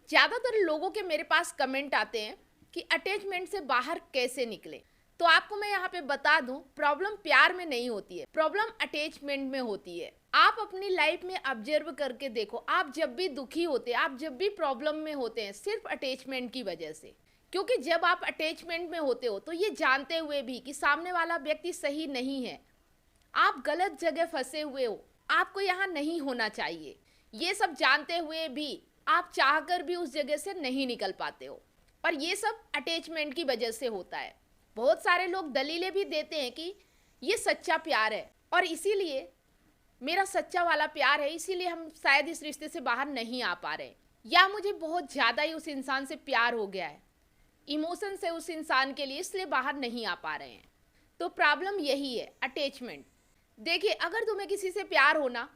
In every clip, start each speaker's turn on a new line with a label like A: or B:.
A: ज़्यादातर लोगों के मेरे पास कमेंट आते हैं कि अटैचमेंट से बाहर कैसे निकले। तो आपको मैं यहाँ पे बता दूं, प्रॉब्लम प्यार में नहीं होती है, प्रॉब्लम अटैचमेंट में होती है। आप अपनी लाइफ में ऑब्जर्व करके देखो, आप जब भी दुखी होते हैं, आप जब भी प्रॉब्लम में होते हैं, सिर्फ अटैचमेंट की वजह से। क्योंकि जब आप अटैचमेंट में होते हो तो ये जानते हुए भी कि सामने वाला व्यक्ति सही नहीं है, आप गलत जगह फंसे हुए हो, आपको यहाँ नहीं होना चाहिए, ये सब जानते हुए भी आप चाहकर भी उस जगह से नहीं निकल पाते हो। और ये सब अटैचमेंट की वजह से होता है। बहुत सारे लोग दलीलें भी देते हैं कि ये सच्चा प्यार है और इसीलिए मेरा सच्चा वाला प्यार है, इसीलिए हम शायद इस रिश्ते से बाहर नहीं आ पा रहे, या मुझे बहुत ज़्यादा ही उस इंसान से प्यार हो गया है, इमोशन से उस इंसान के लिए, इसलिए बाहर नहीं आ पा रहे हैं। तो प्रॉब्लम यही है, अटैचमेंट। देखिए, अगर तुम्हें किसी से प्यार होना,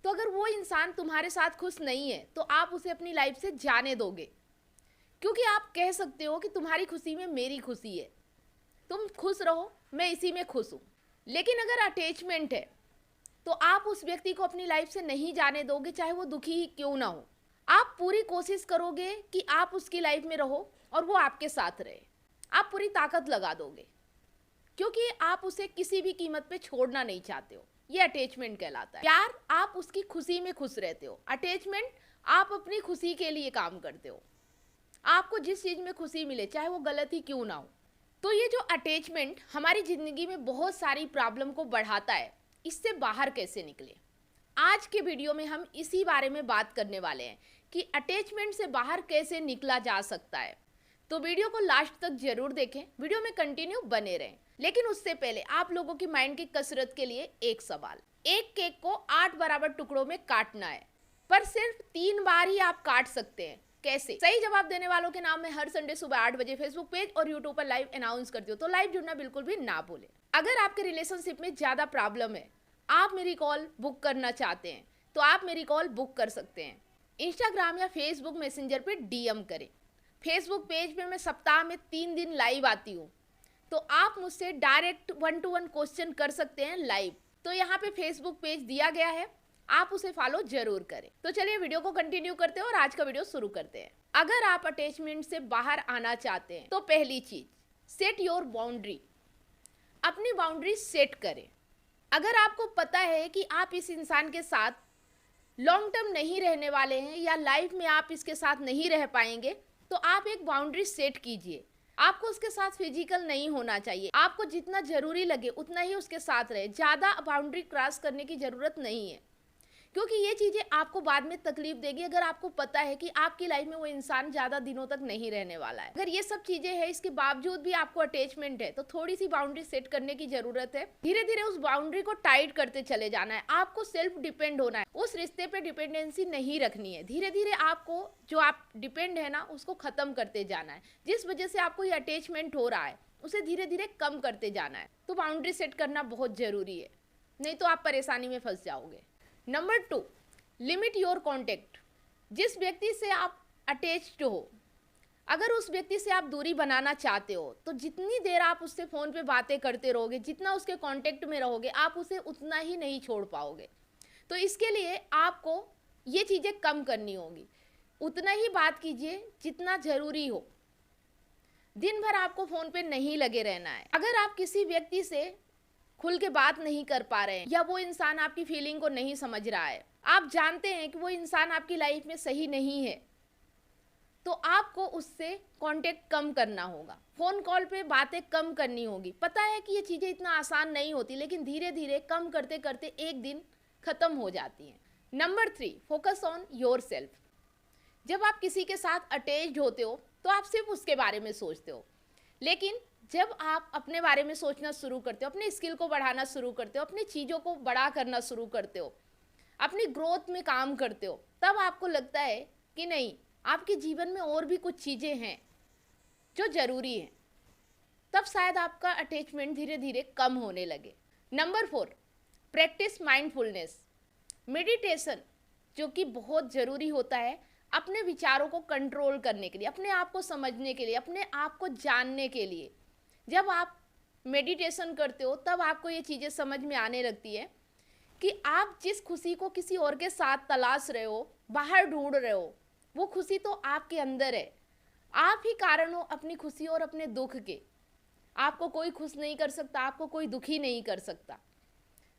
A: तो अगर वो इंसान तुम्हारे साथ खुश नहीं है तो आप उसे अपनी लाइफ से जाने दोगे, क्योंकि आप कह सकते हो कि तुम्हारी खुशी में मेरी खुशी है, तुम खुश रहो, मैं इसी में खुश हूँ। लेकिन अगर अटैचमेंट है तो आप उस व्यक्ति को अपनी लाइफ से नहीं जाने दोगे, चाहे वो दुखी ही क्यों ना हो। आप पूरी कोशिश करोगे कि आप उसकी लाइफ में रहो और वो आपके साथ रहे, आप पूरी ताकत लगा दोगे, क्योंकि आप उसे किसी भी कीमत पे छोड़ना नहीं चाहते हो। ये अटैचमेंट कहलाता है। प्यार, आप उसकी खुशी में खुश रहते हो। अटैचमेंट, आप अपनी खुशी के लिए काम करते हो, आपको जिस चीज़ में खुशी मिले, चाहे वो गलत ही क्यों ना हो। तो ये जो अटैचमेंट हमारी ज़िंदगी में बहुत सारी प्रॉब्लम को बढ़ाता है, इससे बाहर कैसे निकले, आज के वीडियो में हम इसी बारे में बात करने वाले हैं कि अटैचमेंट से बाहर कैसे निकला जा सकता है। तो वीडियो को लास्ट तक जरूर देखें, वीडियो में कंटिन्यू बने रहें। लेकिन उससे पहले आप लोगों की माइंड की कसरत के लिए एक सवाल। एक केक को 8 बराबर टुकड़ों में काटना है, पर सिर्फ 3 बार ही आप काट सकते हैं। कैसे? सही जवाब देने वालों के नाम में हर संडे सुबह 8 बजे फेसबुक पेज और यूट्यूब पर लाइव अनाउंस करती हूँ, तो लाइव जुड़ना बिल्कुल भी ना भूलें। अगर आपके रिलेशनशिप में ज्यादा प्रॉब्लम है, आप मेरी कॉल बुक करना चाहते हैं, तो आप मेरी कॉल बुक कर सकते हैं। इंस्टाग्राम या फेसबुक मैसेंजर पे डीएम करें। फेसबुक पेज पे मैं सप्ताह में 3 दिन लाइव आती हूँ, तो आप मुझसे डायरेक्ट 1-to-1 क्वेश्चन कर सकते हैं लाइव। तो यहाँ पे फेसबुक पेज दिया गया है, आप उसे फॉलो जरूर करें। तो चलिए वीडियो को कंटिन्यू करते हैं और आज का वीडियो शुरू करते हैं। अगर आप अटैचमेंट से बाहर आना चाहते हैं तो पहली चीज, सेट योर बाउंड्री। अपनी बाउंड्री सेट करें। अगर आपको पता है कि आप इस इंसान के साथ लॉन्ग टर्म नहीं रहने वाले हैं या लाइफ में आप इसके साथ नहीं रह पाएंगे, तो आप एक बाउंड्री सेट कीजिए। आपको उसके साथ फिजिकल नहीं होना चाहिए, आपको जितना जरूरी लगे उतना ही उसके साथ रहे, ज्यादा बाउंड्री क्रॉस करने की जरूरत नहीं है, क्योंकि ये चीजें आपको बाद में तकलीफ देगी। अगर आपको पता है कि आपकी लाइफ में वो इंसान ज्यादा दिनों तक नहीं रहने वाला है, अगर ये सब चीजें हैं, इसके बावजूद भी आपको अटैचमेंट है, तो थोड़ी सी बाउंड्री सेट करने की जरूरत है। धीरे धीरे उस बाउंड्री को टाइट करते चले जाना है। आपको सेल्फ डिपेंड होना है, उस रिश्ते पे डिपेंडेंसी नहीं रखनी है। धीरे धीरे आपको जो आप डिपेंड है ना, उसको खत्म करते जाना है। जिस वजह से आपको ये अटैचमेंट हो रहा है, उसे धीरे धीरे कम करते जाना है। तो बाउंड्री सेट करना बहुत जरूरी है, नहीं तो आप परेशानी में फंस जाओगे। Number 2, limit your contact. जिस व्यक्ति से आप अटैच्ड हो, अगर उस व्यक्ति से आप दूरी बनाना चाहते हो, तो जितनी देर आप उससे फ़ोन पे बातें करते रहोगे, जितना उसके कांटेक्ट में रहोगे, आप उसे उतना ही नहीं छोड़ पाओगे। तो इसके लिए आपको ये चीज़ें कम करनी होगी। उतना ही बात कीजिए जितना ज़रूरी हो। दिन भर आपको फ़ोन पे नहीं लगे रहना है। अगर आप किसी व्यक्ति से खुल के बात नहीं कर पा रहे हैं या वो इंसान आपकी फीलिंग को नहीं समझ रहा है, आप जानते हैं कि वो इंसान आपकी लाइफ में सही नहीं है, तो आपको उससे कांटेक्ट कम करना होगा। फोन कॉल पे बातें कम करनी होगी। पता है कि ये चीज़ें इतना आसान नहीं होती, लेकिन धीरे धीरे कम करते करते एक दिन खत्म हो जाती हैं। Number 3, focus on your self. जब आप किसी के साथ अटैच्ड होते हो तो आप सिर्फ उसके बारे में सोचते हो, लेकिन जब आप अपने बारे में सोचना शुरू करते हो, अपने स्किल को बढ़ाना शुरू करते हो, अपनी चीज़ों को बड़ा करना शुरू करते हो, अपनी ग्रोथ में काम करते हो, तब आपको लगता है कि नहीं, आपके जीवन में और भी कुछ चीज़ें हैं जो ज़रूरी हैं। तब शायद आपका अटैचमेंट धीरे धीरे कम होने लगे। Number 4, practice mindfulness. मेडिटेशन, जो कि बहुत ज़रूरी होता है अपने विचारों को कंट्रोल करने के लिए, अपने आप को समझने के लिए, अपने आप को जानने के लिए। जब आप मेडिटेशन करते हो तब आपको ये चीज़ें समझ में आने लगती है कि आप जिस खुशी को किसी और के साथ तलाश रहे हो, बाहर ढूंढ रहे हो, वो खुशी तो आपके अंदर है। आप ही कारण हो अपनी खुशी और अपने दुख के। आपको कोई खुश नहीं कर सकता, आपको कोई दुखी नहीं कर सकता।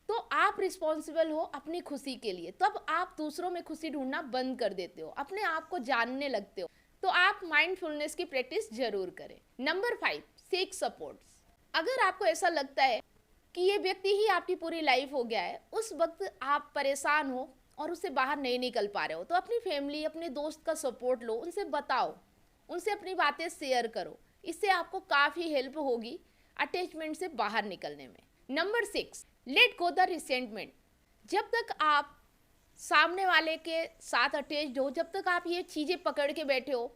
A: तो आप रिस्पॉन्सिबल हो अपनी खुशी के लिए। तब आप दूसरों में खुशी ढूंढना बंद कर देते हो, अपने आप को जानने लगते हो। तो आप माइंडफुलनेस की प्रैक्टिस जरूर करें। Number 5, seek supports. अगर आपको ऐसा लगता है कि ये व्यक्ति ही आपकी पूरी लाइफ हो गया है, उस वक्त आप परेशान हो और उससे बाहर नहीं निकल पा रहे हो, तो अपनी फैमिली, अपने दोस्त का सपोर्ट लो, उनसे बताओ, उनसे अपनी बातें शेयर करो। इससे आपको काफ़ी हेल्प होगी अटैचमेंट से बाहर निकलने में। Number 6, let go the resentment. जब तक आप सामने वाले के साथ अटैच्ड हो, जब तक आप ये चीज़ें पकड़ के बैठे हो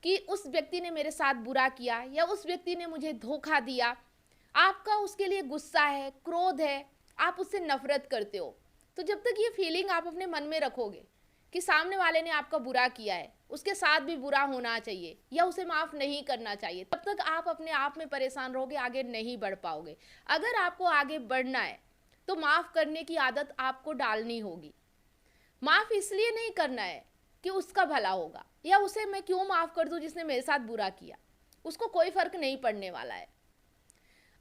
A: कि उस व्यक्ति ने मेरे साथ बुरा किया या उस व्यक्ति ने मुझे धोखा दिया, आपका उसके लिए गुस्सा है, क्रोध है, आप उससे नफरत करते हो, तो जब तक ये फीलिंग आप अपने मन में रखोगे कि सामने वाले ने आपका बुरा किया है, उसके साथ भी बुरा होना चाहिए या उसे माफ़ नहीं करना चाहिए, तब तक आप अपने आप में परेशान रहोगे, आगे नहीं बढ़ पाओगे। अगर आपको आगे बढ़ना है तो माफ़ करने की आदत आपको डालनी होगी। माफ़ इसलिए नहीं करना है कि उसका भला होगा या उसे मैं क्यों माफ़ कर दूं जिसने मेरे साथ बुरा किया, उसको कोई फ़र्क नहीं पड़ने वाला है।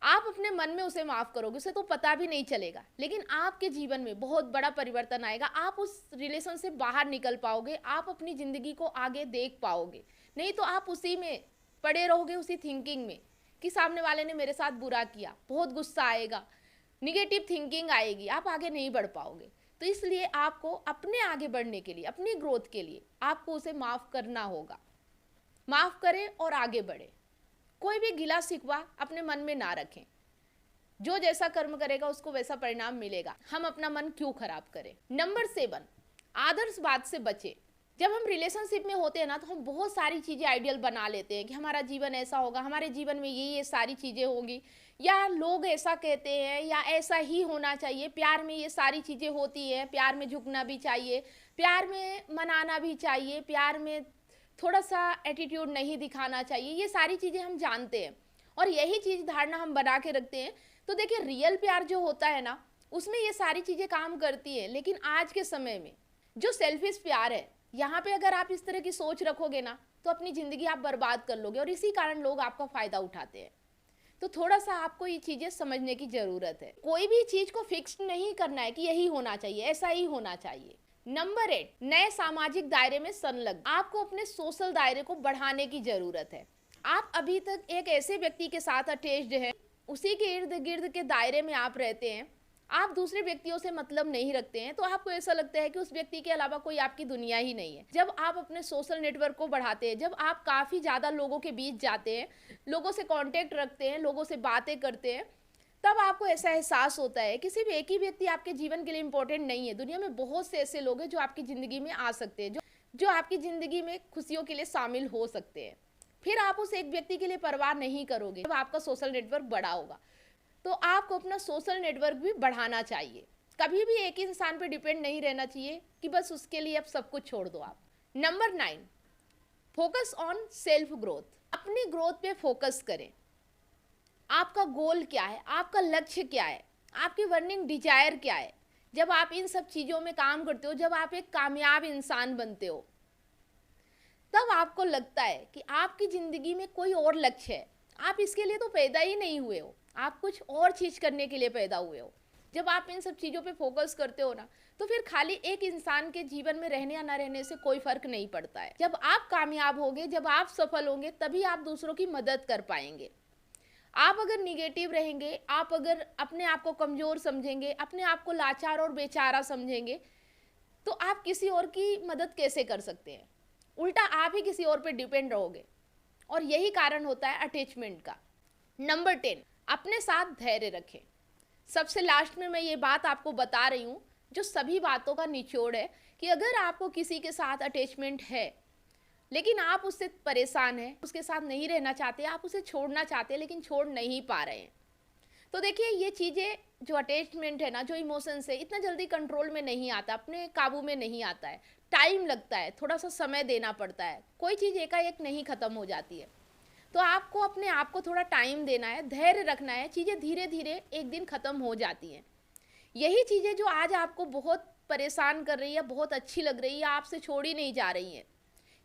A: आप अपने मन में उसे माफ़ करोगे, उसे तो पता भी नहीं चलेगा, लेकिन आपके जीवन में बहुत बड़ा परिवर्तन आएगा। आप उस रिलेशन से बाहर निकल पाओगे, आप अपनी ज़िंदगी को आगे देख पाओगे। नहीं तो आप उसी में पड़े रहोगे, उसी थिंकिंग में कि सामने वाले ने मेरे साथ बुरा किया, बहुत गुस्सा आएगा, निगेटिव थिंकिंग आएगी, आप आगे नहीं बढ़ पाओगे। तो इसलिए आपको अपने आगे बढ़ने के लिए, अपनी ग्रोथ के लिए आपको उसे माफ़ करना होगा। माफ़ करें और आगे बढ़े। कोई भी गिला शिकवा अपने मन में ना रखें। जो जैसा कर्म करेगा उसको वैसा परिणाम मिलेगा। हम अपना मन क्यों खराब करें। नंबर 7, आदर्शवाद से बचें। जब हम रिलेशनशिप में होते हैं ना, तो हम बहुत सारी चीज़ें आइडियल बना लेते हैं कि हमारा जीवन ऐसा होगा, हमारे जीवन में ये सारी चीज़ें होंगी, या लोग ऐसा कहते हैं, या ऐसा ही होना चाहिए। प्यार में ये सारी चीज़ें होती हैं, प्यार में झुकना भी चाहिए, प्यार में मनाना भी चाहिए, प्यार में थोड़ा सा एटीट्यूड नहीं दिखाना चाहिए। ये सारी चीज़ें हम जानते हैं और यही चीज़ धारणा हम बना के रखते हैं। तो देखिए, रियल प्यार जो होता है ना, उसमें ये सारी चीज़ें काम करती हैं। लेकिन आज के समय में जो सेल्फिश प्यार है, यहाँ पे अगर आप इस तरह की सोच रखोगे ना, तो अपनी ज़िंदगी आप बर्बाद कर लोगे और इसी कारण लोग आपका फ़ायदा उठाते हैं। तो थोड़ा सा आपको ये चीज़ें समझने की ज़रूरत है। कोई भी चीज़ को फिक्स नहीं करना है कि यही होना चाहिए, ऐसा ही होना चाहिए। नंबर 8, नए सामाजिक दायरे में संलग्न। आपको अपने सोशल दायरे को बढ़ाने की जरूरत है। आप अभी तक एक ऐसे व्यक्ति के साथ अटैच्ड हैं, उसी के इर्द गिर्द के दायरे में आप रहते हैं, आप दूसरे व्यक्तियों से मतलब नहीं रखते हैं, तो आपको ऐसा लगता है कि उस व्यक्ति के अलावा कोई आपकी दुनिया ही नहीं है। जब आप अपने सोशल नेटवर्क को बढ़ाते हैं, जब आप काफ़ी ज़्यादा लोगों के बीच जाते हैं, लोगों से कांटेक्ट रखते हैं, लोगों से बातें करते हैं, तब आपको ऐसा एहसास होता है कि सिर्फ एक ही व्यक्ति आपके जीवन के लिए इंपॉर्टेंट नहीं है। दुनिया में बहुत से ऐसे लोग हैं जो आपकी ज़िंदगी में आ सकते हैं, जो आपकी ज़िंदगी में खुशियों के लिए शामिल हो सकते हैं। फिर आप उस एक व्यक्ति के लिए परवाह नहीं करोगे जब आपका सोशल नेटवर्क बड़ा होगा। तो आपको अपना सोशल नेटवर्क भी बढ़ाना चाहिए। कभी भी एक इंसान पर डिपेंड नहीं रहना चाहिए कि बस उसके लिए अब सब कुछ छोड़ दो आप। Number 9, focus on self growth. अपनी ग्रोथ पे फोकस करें। आपका गोल क्या है, आपका लक्ष्य क्या है, आपकी बर्निंग डिजायर क्या है। जब आप इन सब चीज़ों में काम करते हो, जब आप एक कामयाब इंसान बनते हो, तब आपको लगता है कि आपकी ज़िंदगी में कोई और लक्ष्य है। आप इसके लिए तो पैदा ही नहीं हुए हो, आप कुछ और चीज़ करने के लिए पैदा हुए हो। जब आप इन सब चीज़ों पे फोकस करते हो ना, तो फिर खाली एक इंसान के जीवन में रहने या ना रहने से कोई फ़र्क नहीं पड़ता है। जब आप कामयाब होंगे, जब आप सफल होंगे, तभी आप दूसरों की मदद कर पाएंगे। आप अगर निगेटिव रहेंगे, आप अगर अपने आप को कमज़ोर समझेंगे, अपने आप को लाचार और बेचारा समझेंगे, तो आप किसी और की मदद कैसे कर सकते हैं। उल्टा आप ही किसी और पे डिपेंड रहोगे, और यही कारण होता है अटैचमेंट का। नंबर 10, अपने साथ धैर्य रखें। सबसे लास्ट में मैं ये बात आपको बता रही हूँ जो सभी बातों का निचोड़ है, कि अगर आपको किसी के साथ अटैचमेंट है लेकिन आप उससे परेशान हैं, उसके साथ नहीं रहना चाहते, आप उसे छोड़ना चाहते हैं लेकिन छोड़ नहीं पा रहे हैं, तो देखिए, ये चीज़ें जो अटैचमेंट है ना, जो इमोशंस है, इतना जल्दी कंट्रोल में नहीं आता, अपने काबू में नहीं आता है। टाइम लगता है, थोड़ा सा समय देना पड़ता है। कोई चीज़ एकाएक नहीं ख़त्म हो जाती है। तो आपको अपने आप को थोड़ा टाइम देना है, धैर्य रखना है। चीज़ें धीरे धीरे एक दिन ख़त्म हो जाती हैं। यही चीज़ें जो आज आपको बहुत परेशान कर रही है, बहुत अच्छी लग रही है, आपसे छोड़ी नहीं जा रही हैं,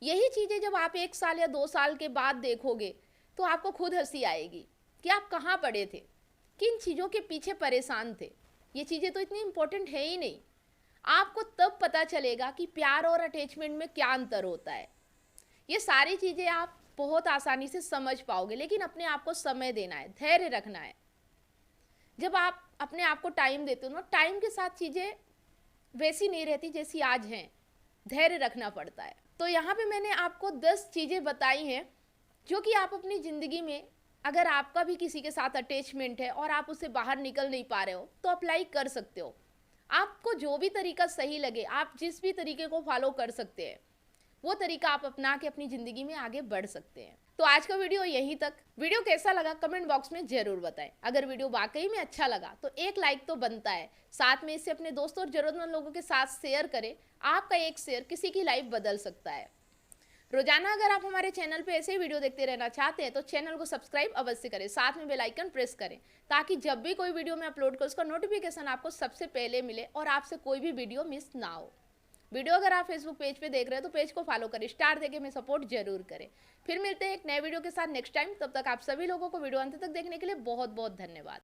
A: यही चीज़ें जब आप 1 साल या 2 साल के बाद देखोगे तो आपको खुद हंसी आएगी कि आप कहाँ पड़े थे, किन चीज़ों के पीछे परेशान थे। ये चीज़ें तो इतनी इम्पोर्टेंट है ही नहीं। आपको तब पता चलेगा कि प्यार और अटैचमेंट में क्या अंतर होता है। ये सारी चीज़ें आप बहुत आसानी से समझ पाओगे, लेकिन अपने आप को समय देना है, धैर्य रखना है। जब आप अपने आप को टाइम देते हो ना, टाइम के साथ चीज़ें वैसी नहीं रहती जैसी आज हैं, धैर्य रखना पड़ता है। तो यहाँ पे मैंने आपको 10 चीज़ें बताई हैं जो कि आप अपनी ज़िंदगी में, अगर आपका भी किसी के साथ अटैचमेंट है और आप उससे बाहर निकल नहीं पा रहे हो, तो अप्लाई कर सकते हो। आपको जो भी तरीका सही लगे, आप जिस भी तरीके को फॉलो कर सकते हैं, वो तरीका आप अपना के अपनी ज़िंदगी में आगे बढ़ सकते हैं। तो आज का वीडियो यहीं तक। वीडियो कैसा लगा कमेंट बॉक्स में ज़रूर बताएं। अगर वीडियो वाकई में अच्छा लगा तो एक लाइक तो बनता है, साथ में इसे अपने दोस्तों और ज़रूरतमंद लोगों के साथ शेयर करें। आपका एक शेयर किसी की लाइफ बदल सकता है। रोजाना अगर आप हमारे चैनल पे ऐसे ही वीडियो देखते रहना चाहते हैं तो चैनल को सब्सक्राइब अवश्य करें, साथ में बेल आइकन प्रेस करें, ताकि जब भी कोई वीडियो मैं अपलोड करूँ उसका नोटिफिकेशन आपको सबसे पहले मिले और आपसे कोई भी वीडियो मिस ना हो। वीडियो अगर आप फेसबुक पेज पे देख रहे हैं तो पेज को फॉलो करें, स्टार देके हमें सपोर्ट जरूर करें। फिर मिलते हैं एक नए वीडियो के साथ नेक्स्ट टाइम। तब तक आप सभी लोगों को वीडियो अंत तक देखने के लिए बहुत बहुत धन्यवाद।